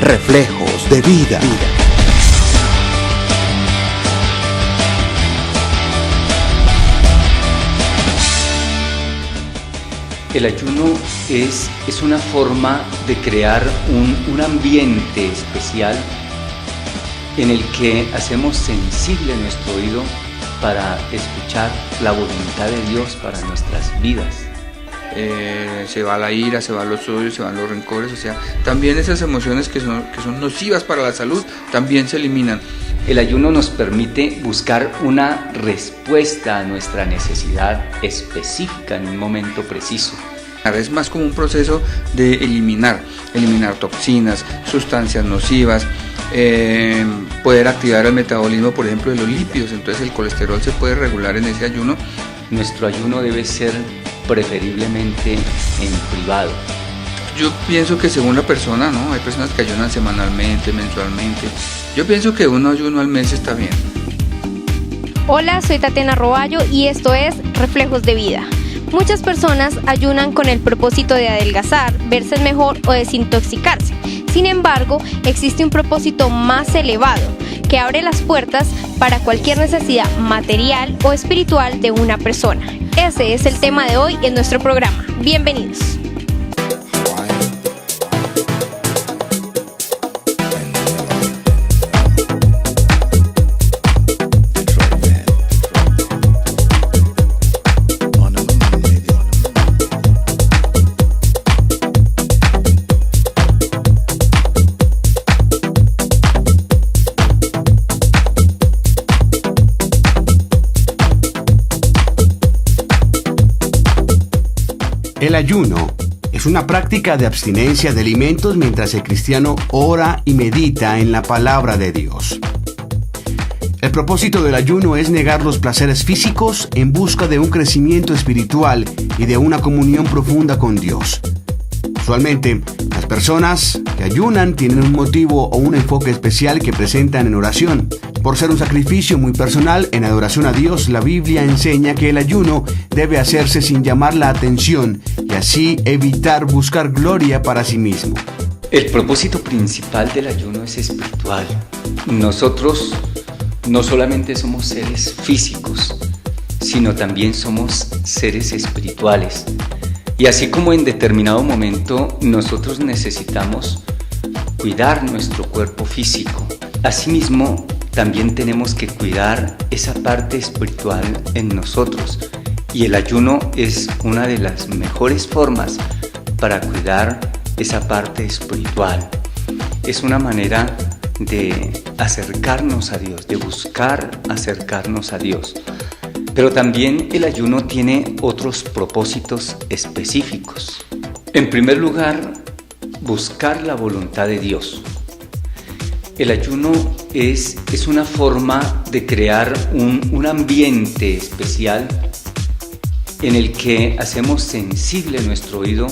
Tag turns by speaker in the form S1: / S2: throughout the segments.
S1: Reflejos de vida.
S2: El ayuno es una forma de crear un ambiente especial en el que hacemos sensible nuestro oído para escuchar la voluntad de Dios para nuestras vidas.
S3: Se va la ira, se van los odios, se van los rencores, o sea, también esas emociones que son nocivas para la salud también se eliminan.
S2: El ayuno nos permite buscar una respuesta a nuestra necesidad específica en un momento preciso.
S3: Es más como un proceso de eliminar toxinas, sustancias nocivas, poder activar el metabolismo, por ejemplo, de los lípidos, entonces el colesterol se puede regular en ese ayuno.
S2: Nuestro ayuno debe ser preferiblemente en privado.
S3: Yo pienso que según la persona, ¿no? Hay personas que ayunan semanalmente, mensualmente. Yo pienso que un ayuno al mes está bien.
S4: Hola, soy Tatiana Roballo y esto es Reflejos de Vida. Muchas personas ayunan con el propósito de adelgazar, verse mejor o desintoxicarse. Sin embargo, existe un propósito más elevado que abre las puertas para cualquier necesidad material o espiritual de una persona. Ese es el tema de hoy en nuestro programa. Bienvenidos.
S5: El ayuno es una práctica de abstinencia de alimentos mientras el cristiano ora y medita en la palabra de Dios. El propósito del ayuno es negar los placeres físicos en busca de un crecimiento espiritual y de una comunión profunda con Dios. Usualmente, las personas que ayunan tienen un motivo o un enfoque especial que presentan en oración. Por ser un sacrificio muy personal en adoración a Dios, la Biblia enseña que el ayuno debe hacerse sin llamar la atención y así evitar buscar gloria para sí mismo.
S2: El propósito principal del ayuno es espiritual. Nosotros no solamente somos seres físicos, sino también somos seres espirituales. Y así como en determinado momento nosotros necesitamos cuidar nuestro cuerpo físico, asimismo también tenemos que cuidar esa parte espiritual en nosotros. Y el ayuno es una de las mejores formas para cuidar esa parte espiritual. Es una manera de acercarnos a Dios, de buscar acercarnos a Dios. Pero también el ayuno tiene otros propósitos específicos. En primer lugar, buscar la voluntad de Dios. El ayuno es una forma de crear un ambiente especial en el que hacemos sensible nuestro oído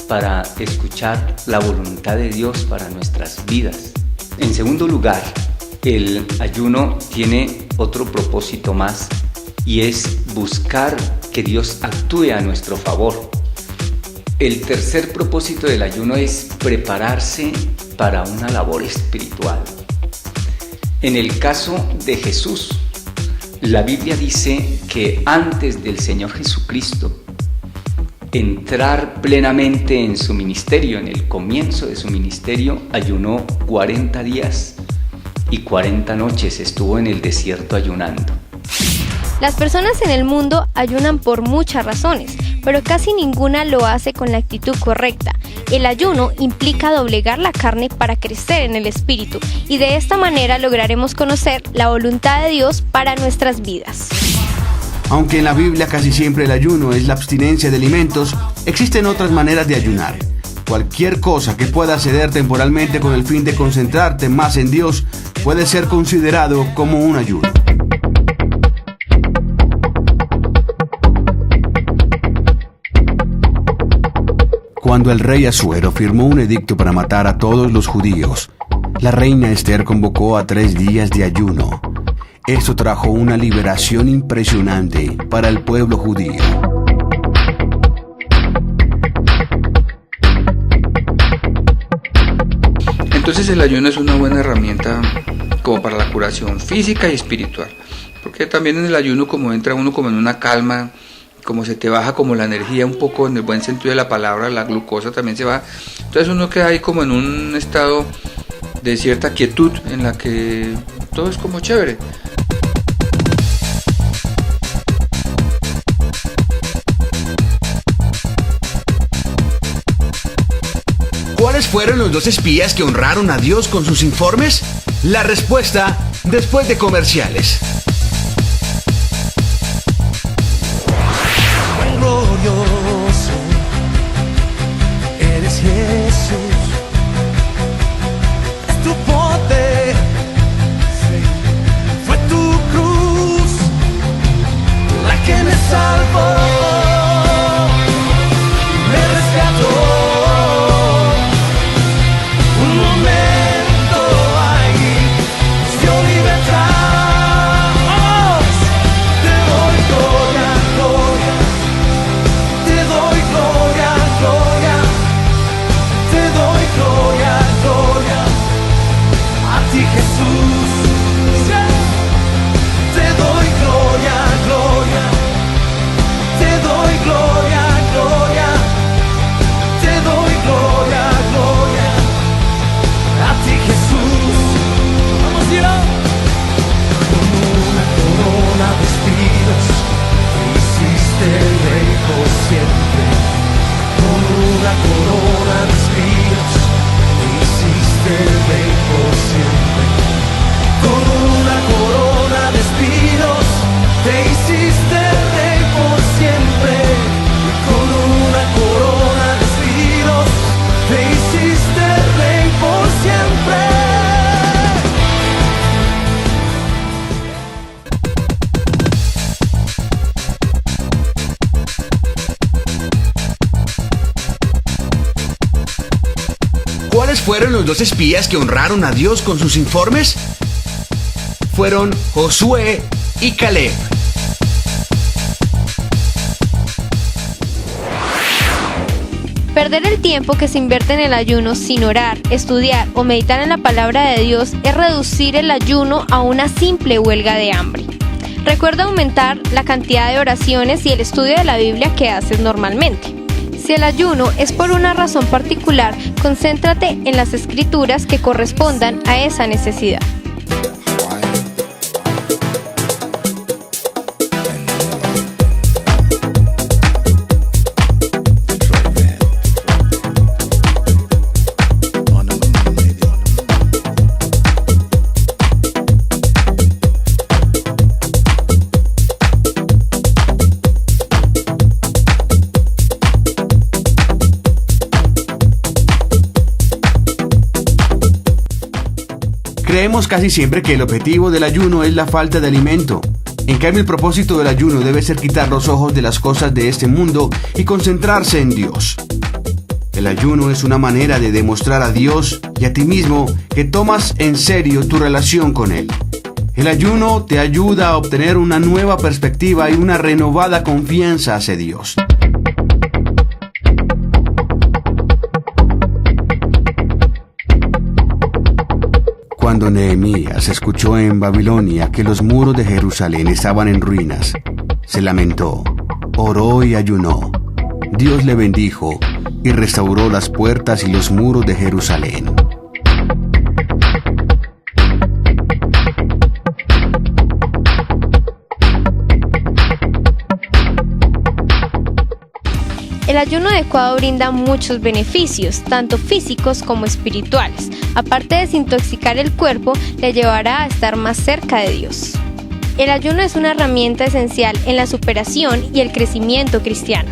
S2: para escuchar la voluntad de Dios para nuestras vidas. En segundo lugar, el ayuno tiene otro propósito más y es buscar que Dios actúe a nuestro favor. El tercer propósito del ayuno es prepararse para una labor espiritual. En el caso de Jesús, la Biblia dice que antes del Señor Jesucristo entrar plenamente en su ministerio, en el comienzo de su ministerio, ayunó 40 días y 40 noches estuvo en el desierto ayunando.
S4: Las personas en el mundo ayunan por muchas razones, pero casi ninguna lo hace con la actitud correcta. El ayuno implica doblegar la carne para crecer en el espíritu y de esta manera lograremos conocer la voluntad de Dios para nuestras vidas.
S5: Aunque en la Biblia casi siempre el ayuno es la abstinencia de alimentos, existen otras maneras de ayunar. Cualquier cosa que pueda ceder temporalmente con el fin de concentrarte más en Dios puede ser considerado como un ayuno. Cuando el rey Asuero firmó un edicto para matar a todos los judíos, la reina Esther convocó a 3 días de ayuno. Esto trajo una liberación impresionante para el pueblo judío.
S3: Entonces el ayuno es una buena herramienta como para la curación física y espiritual, porque también en el ayuno como entra uno como en una calma, como se te baja como la energía un poco en el buen sentido de la palabra, la glucosa también se baja, entonces uno queda ahí como en un estado de cierta quietud en la que todo es como chévere.
S5: ¿Cuáles fueron los 2 espías que honraron a Dios con sus informes? La respuesta después de comerciales.
S1: Glorioso eres Jesús, es tu poder, fue tu cruz la que me salvó, me rescató. Un momento ahí dio libertad. ¡Vamos! Te doy gloria, gloria. Te doy gloria, gloria. Te doy gloria, gloria. A ti, Jesús. Te doy gloria, gloria. Te doy gloria, gloria. Te doy gloria, gloria. A ti, Jesús. Vamos, Dios. Con una corona de espinos te hiciste rey por siempre. Con una corona de espinos te hiciste rey por siempre. Con una corona de espinos te hiciste rey por siempre. Con una corona de espinos te hiciste rey por siempre.
S5: ¿Cuáles fueron los 2 espías que honraron a Dios con sus informes? Fueron Josué y Caleb.
S4: Perder el tiempo que se invierte en el ayuno sin orar, estudiar o meditar en la palabra de Dios es reducir el ayuno a una simple huelga de hambre. Recuerda aumentar la cantidad de oraciones y el estudio de la Biblia que haces normalmente. Si el ayuno es por una razón particular, concéntrate en las escrituras que correspondan a esa necesidad.
S5: Creemos casi siempre que el objetivo del ayuno es la falta de alimento. En cambio, el propósito del ayuno debe ser quitar los ojos de las cosas de este mundo y concentrarse en Dios. El ayuno es una manera de demostrar a Dios y a ti mismo que tomas en serio tu relación con Él. El ayuno te ayuda a obtener una nueva perspectiva y una renovada confianza hacia Dios. Cuando Nehemías escuchó en Babilonia que los muros de Jerusalén estaban en ruinas, se lamentó, oró y ayunó. Dios le bendijo y restauró las puertas y los muros de Jerusalén.
S4: El ayuno adecuado brinda muchos beneficios, tanto físicos como espirituales. Aparte de desintoxicar el cuerpo, le llevará a estar más cerca de Dios. El ayuno es una herramienta esencial en la superación y el crecimiento cristiano.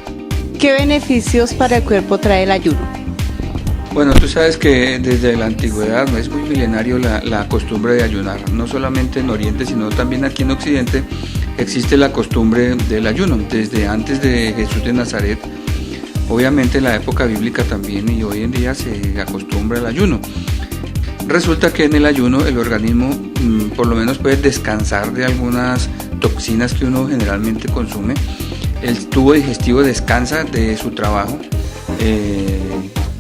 S6: ¿Qué beneficios para el cuerpo trae el ayuno?
S3: Bueno, tú sabes que desde la antigüedad es muy milenario la costumbre de ayunar, no solamente en Oriente, sino también aquí en Occidente existe la costumbre del ayuno, desde antes de Jesús de Nazaret. Obviamente en la época bíblica también y hoy en día se acostumbra al ayuno. Resulta que en el ayuno el organismo por lo menos puede descansar de algunas toxinas que uno generalmente consume. El tubo digestivo descansa de su trabajo,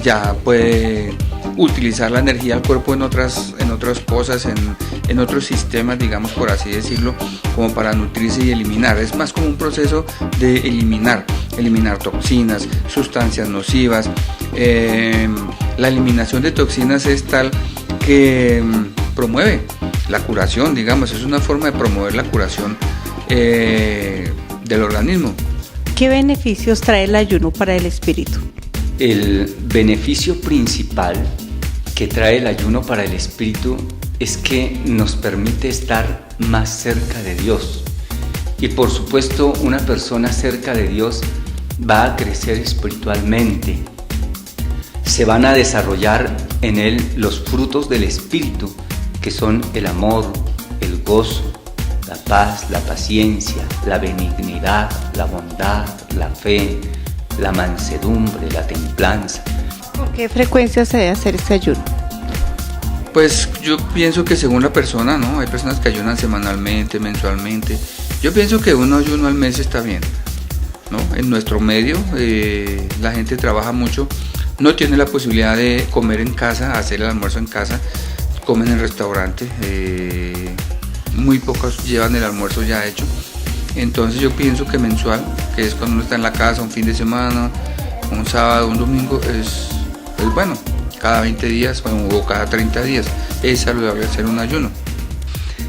S3: ya puede utilizar la energía del cuerpo en otras cosas, en otros sistemas, digamos, por así decirlo, como para nutrirse y eliminar. Es más como un proceso de eliminar toxinas, sustancias nocivas. La eliminación de toxinas es tal que promueve la curación, digamos, es una forma de promover la curación del organismo.
S6: ¿Qué beneficios trae el ayuno para el espíritu?
S2: El beneficio principal que trae el ayuno para el espíritu es que nos permite estar más cerca de Dios. Y por supuesto, una persona cerca de Dios va a crecer espiritualmente. Se van a desarrollar en él los frutos del espíritu, que son el amor, el gozo, la paz, la paciencia, la benignidad, la bondad, la fe, la mansedumbre, la templanza.
S6: ¿Con qué frecuencia se debe hacer este ayuno?
S3: Pues yo pienso que según la persona, ¿no? Hay personas que ayunan semanalmente, mensualmente. Yo pienso que un ayuno al mes está bien, ¿no? En nuestro medio la gente trabaja mucho, no tiene la posibilidad de comer en casa, hacer el almuerzo en casa, comen en restaurante, muy pocos llevan el almuerzo ya hecho. Entonces yo pienso que mensual, que es cuando uno está en la casa, un fin de semana, un sábado, un domingo, es bueno, cada 20 días o cada 30 días, es saludable hacer un ayuno.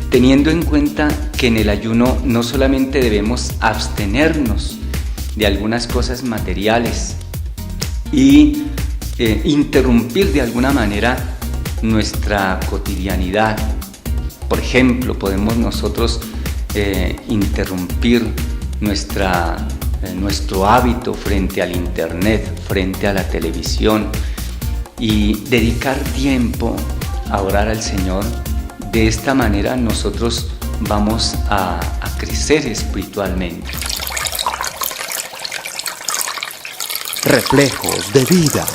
S2: Teniendo en cuenta que en el ayuno no solamente debemos abstenernos de algunas cosas materiales y interrumpir de alguna manera nuestra cotidianidad. Por ejemplo, podemos nosotros interrumpir nuestro hábito frente al internet, frente a la televisión y dedicar tiempo a orar al Señor. De esta manera nosotros vamos a crecer espiritualmente.
S5: Reflejos de vida.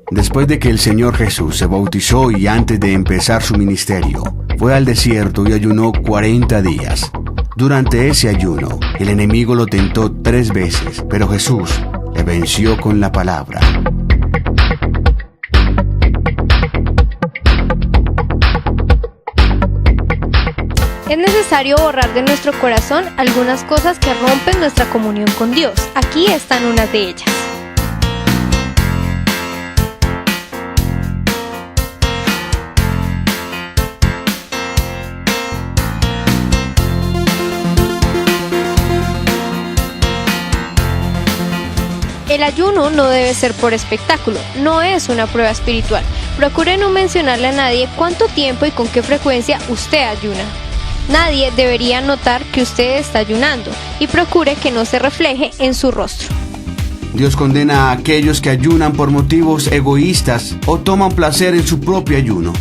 S5: Después de que el Señor Jesús se bautizó y antes de empezar su ministerio, fue al desierto y ayunó 40 días. Durante ese ayuno, el enemigo lo tentó 3 veces, pero Jesús le venció con la palabra.
S4: Es necesario borrar de nuestro corazón algunas cosas que rompen nuestra comunión con Dios. Aquí están unas de ellas. El ayuno no debe ser por espectáculo, no es una prueba espiritual. Procure no mencionarle a nadie cuánto tiempo y con qué frecuencia usted ayuna. Nadie debería notar que usted está ayunando y procure que no se refleje en su rostro.
S5: Dios condena a aquellos que ayunan por motivos egoístas o toman placer en su propio ayuno.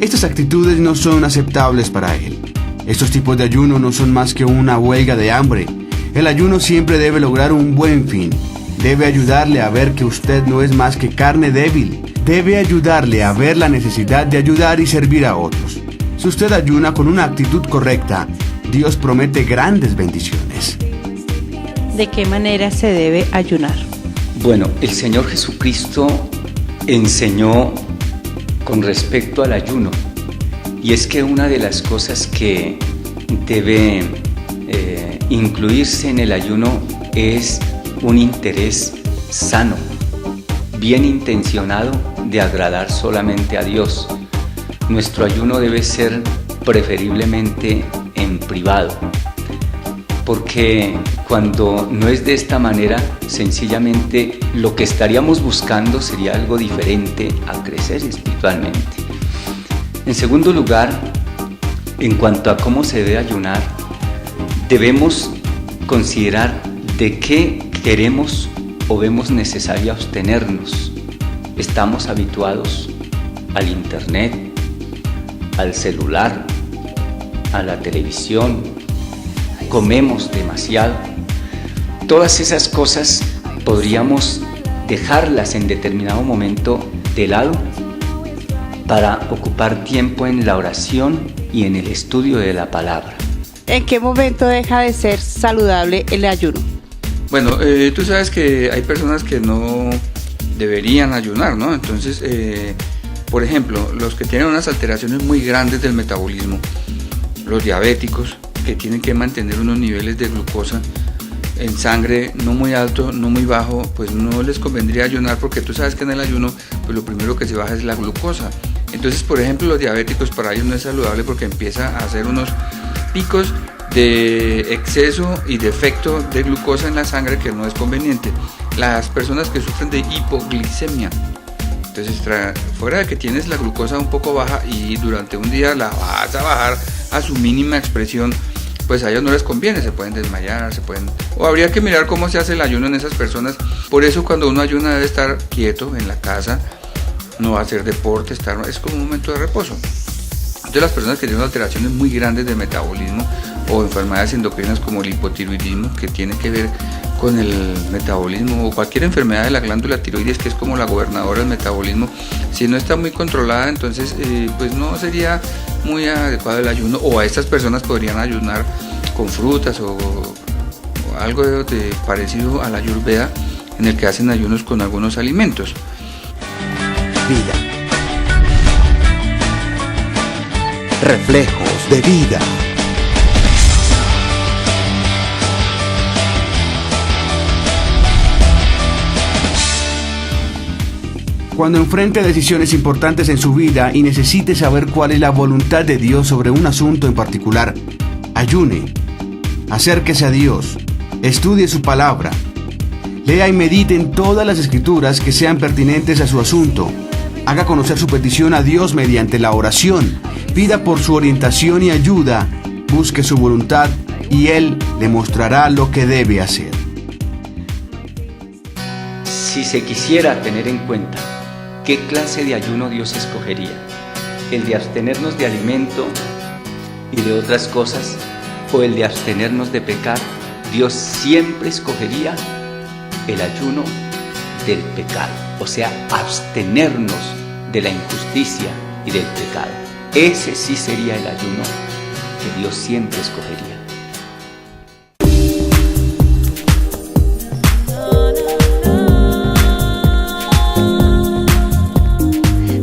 S5: Estas actitudes no son aceptables para Él. Estos tipos de ayuno no son más que una huelga de hambre. El ayuno siempre debe lograr un buen fin. Debe ayudarle a ver que usted no es más que carne débil. Debe ayudarle a ver la necesidad de ayudar y servir a otros. Si usted ayuna con una actitud correcta, Dios promete grandes bendiciones.
S6: ¿De qué manera se debe ayunar?
S2: Bueno, el Señor Jesucristo enseñó con respecto al ayuno, y es que una de las cosas que debe incluirse en el ayuno es un interés sano, bien intencionado de agradar solamente a Dios. Nuestro ayuno debe ser preferiblemente en privado, porque cuando no es de esta manera, sencillamente lo que estaríamos buscando sería algo diferente a crecer espiritualmente. En segundo lugar, en cuanto a cómo se debe ayunar, debemos considerar de qué queremos o vemos necesario abstenernos. Estamos habituados al internet, al celular, a la televisión, comemos demasiado. Todas esas cosas podríamos dejarlas en determinado momento de lado para ocupar tiempo en la oración y en el estudio de la palabra.
S6: ¿En qué momento deja de ser saludable el ayuno?
S3: Bueno, tú sabes que hay personas que no deberían ayunar, ¿no? Entonces, por ejemplo, los que tienen unas alteraciones muy grandes del metabolismo, los diabéticos, que tienen que mantener unos niveles de glucosa en sangre no muy alto, no muy bajo, pues no les convendría ayunar, porque tú sabes que en el ayuno pues lo primero que se baja es la glucosa. Entonces, por ejemplo, los diabéticos, para ellos no es saludable porque empieza a hacer unos picos de exceso y defecto de glucosa en la sangre que no es conveniente. Las personas que sufren de hipoglicemia, entonces fuera de que tienes la glucosa un poco baja y durante un día la vas a bajar a su mínima expresión, pues a ellos no les conviene, se pueden desmayar, o habría que mirar cómo se hace el ayuno en esas personas. Por eso cuando uno ayuna debe estar quieto en la casa, no hacer deporte, es como un momento de reposo. Entonces las personas que tienen alteraciones muy grandes de metabolismo o enfermedades endocrinas como el hipotiroidismo, que tiene que ver con el metabolismo, o cualquier enfermedad de la glándula tiroides, que es como la gobernadora del metabolismo, si no está muy controlada, entonces pues no sería muy adecuado el ayuno, o a estas personas podrían ayunar con frutas o algo de parecido a la Ayurveda, en el que hacen ayunos con algunos alimentos.
S5: Vida. Reflejos de vida. Cuando enfrente decisiones importantes en su vida y necesite saber cuál es la voluntad de Dios sobre un asunto en particular, ayune, acérquese a Dios, estudie su palabra, lea y medite en todas las escrituras que sean pertinentes a su asunto, haga conocer su petición a Dios mediante la oración, pida por su orientación y ayuda, busque su voluntad y Él le mostrará lo que debe hacer.
S2: Si se quisiera tener en cuenta qué clase de ayuno Dios escogería, el de abstenernos de alimento y de otras cosas, o el de abstenernos de pecar, Dios siempre escogería el ayuno del pecado, o sea, abstenernos de la injusticia y del pecado. Ese sí sería el ayuno que Dios siempre escogería.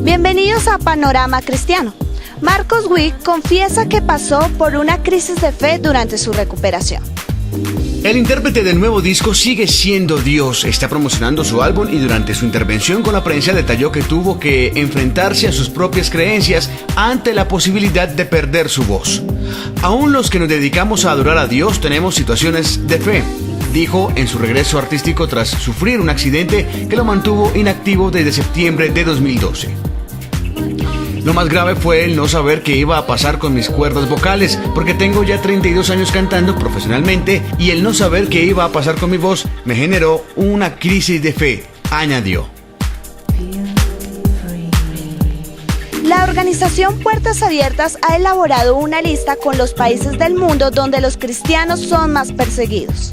S7: Bienvenidos a Panorama Cristiano. Marcos Witt confiesa que pasó por una crisis de fe durante su recuperación.
S5: El intérprete del nuevo disco sigue siendo Dios. Está promocionando su álbum y durante su intervención con la prensa detalló que tuvo que enfrentarse a sus propias creencias ante la posibilidad de perder su voz. Aún los que nos dedicamos a adorar a Dios tenemos situaciones de fe, dijo en su regreso artístico tras sufrir un accidente que lo mantuvo inactivo desde septiembre de 2012. Lo más grave fue el no saber qué iba a pasar con mis cuerdas vocales, porque tengo ya 32 años cantando profesionalmente y el no saber qué iba a pasar con mi voz me generó una crisis de fe, añadió.
S7: La organización Puertas Abiertas ha elaborado una lista con los países del mundo donde los cristianos son más perseguidos.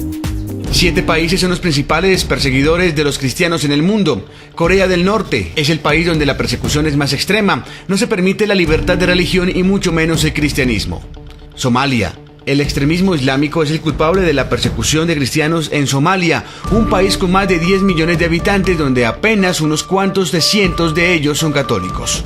S5: 7 países son los principales perseguidores de los cristianos en el mundo. Corea del Norte es el país donde la persecución es más extrema. No se permite la libertad de religión y mucho menos el cristianismo. Somalia. El extremismo islámico es el culpable de la persecución de cristianos en Somalia, un país con más de 10 millones de habitantes donde apenas unos cuantos de cientos de ellos son católicos.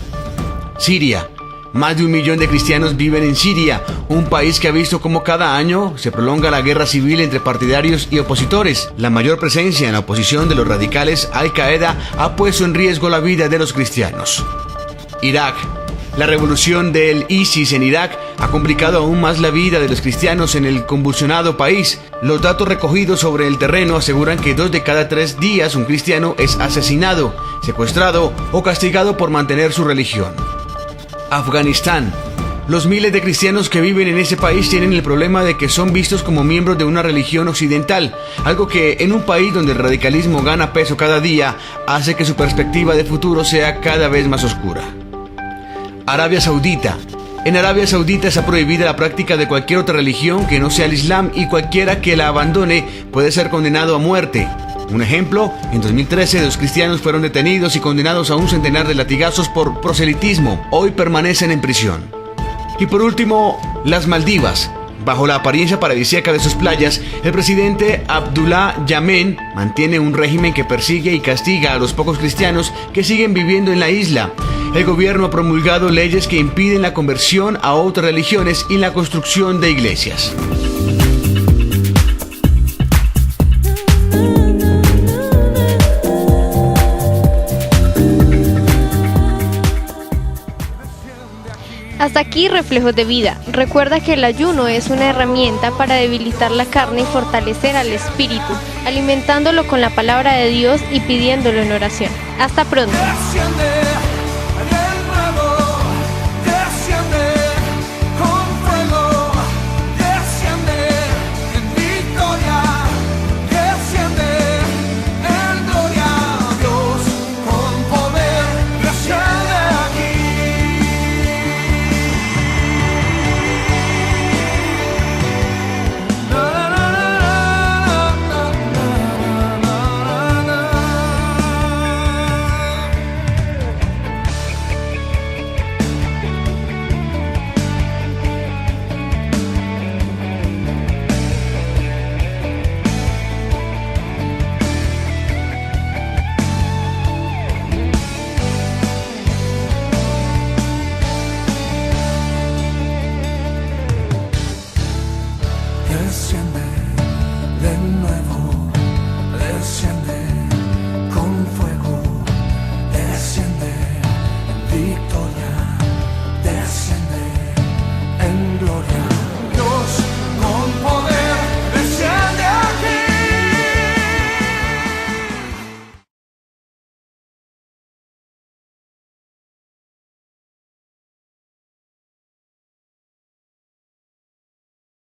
S5: Siria. Más de 1 millón de cristianos viven en Siria, un país que ha visto cómo cada año se prolonga la guerra civil entre partidarios y opositores. La mayor presencia en la oposición de los radicales Al-Qaeda ha puesto en riesgo la vida de los cristianos. Irak. La revolución del ISIS en Irak ha complicado aún más la vida de los cristianos en el convulsionado país. Los datos recogidos sobre el terreno aseguran que 2 de cada 3 días un cristiano es asesinado, secuestrado o castigado por mantener su religión. Afganistán. Los miles de cristianos que viven en ese país tienen el problema de que son vistos como miembros de una religión occidental, algo que en un país donde el radicalismo gana peso cada día hace que su perspectiva de futuro sea cada vez más oscura. Arabia Saudita. En Arabia Saudita está prohibida la práctica de cualquier otra religión que no sea el Islam y cualquiera que la abandone puede ser condenado a muerte. Un ejemplo, en 2013 2 cristianos fueron detenidos y condenados a un centenar de latigazos por proselitismo. Hoy permanecen en prisión. Y por último, las Maldivas. Bajo la apariencia paradisíaca de sus playas, el presidente Abdullah Yameen mantiene un régimen que persigue y castiga a los pocos cristianos que siguen viviendo en la isla. El gobierno ha promulgado leyes que impiden la conversión a otras religiones y la construcción de iglesias.
S4: Hasta aquí Reflejos de Vida. Recuerda que el ayuno es una herramienta para debilitar la carne y fortalecer al espíritu, alimentándolo con la palabra de Dios y pidiéndolo en oración. Hasta pronto.